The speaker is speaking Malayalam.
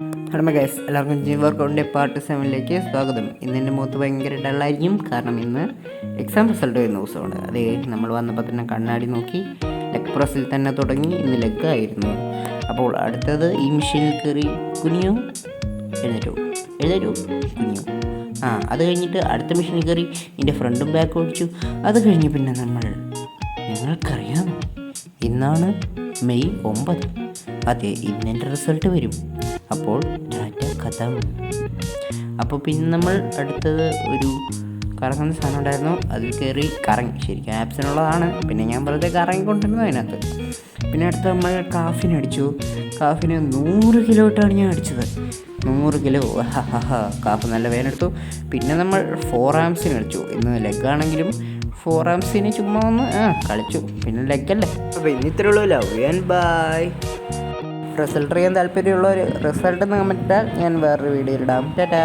ഹലോ ഗൈസ്, എല്ലാവർക്കും ജിം വർക്കൗട്ടിൻ്റെ പാർട്ട് 7ലേക്ക് സ്വാഗതം. ഇന്നെൻ്റെ മുഖത്ത് ഭയങ്കര ഡള്ളായിരിക്കും, കാരണം ഇന്ന് എക്സാം റിസൾട്ട് വരുന്ന ദിവസമാണ്. അതേ നമ്മൾ വന്നപ്പോൾ തന്നെ കണ്ണാടി നോക്കി ലെഗ് പ്രസ്സിൽ തന്നെ തുടങ്ങി. ഇന്ന് ലെഗ് ആയിരുന്നു. അപ്പോൾ അടുത്തത് ഈ മെഷീനിൽ കയറി കുനിയോ എഴുന്നേറ്റോ കുനിയോ. അത് കഴിഞ്ഞിട്ട് അടുത്ത മെഷീനിൽ കയറി ഇതിൻ്റെ ഫ്രണ്ടും ബാക്കും ഒഴിച്ചു. അത് കഴിഞ്ഞ് പിന്നെ നിങ്ങൾക്കറിയാം, ഇന്നാണ് മെയ് 9. അതെ, ഇന്നെൻ്റെ റിസൾട്ട് വരും. അപ്പോൾ ടാറ്റ കഥം. അപ്പോൾ പിന്നെ നമ്മൾ അടുത്തത് ഒരു കറങ്ങുന്ന സാധനം ഉണ്ടായിരുന്നു, അതിൽ കയറി കറങ്ങി. ശരിക്കും ആപ്സിനുള്ളതാണ്, പിന്നെ ഞാൻ വെറുതെ കറങ്ങിക്കൊണ്ടിരുന്നു അതിനകത്ത്. പിന്നെ അടുത്ത് നമ്മൾ കാഫിനടിച്ചു. കാഫിന് 100 കിലോ ഇട്ടാണ് ഞാൻ അടിച്ചത്. 100 കിലോ. കാഫ് നല്ല വേനെടുത്തു. പിന്നെ നമ്മൾ 4 ആംസിന് കളിച്ചു. ഇന്ന് ലെഗാണെങ്കിലും 4 ആംസിന് ചുമ്മാ ഒന്ന് കളിച്ചു. പിന്നെ ലെഗല്ലേ. അപ്പോൾ ഇന്ന് ഇത്രയേ ഉള്ളൂ. Love and by. റിസൾട്ട് അറിയാൻ താല്പര്യമുള്ളവർ റിസൾട്ട് എന്ന് കമൻറ്റ് ഇട്ടാൽ ഞാൻ വേറൊരു വീഡിയോയിൽ ഇടാം. ടാറ്റാ.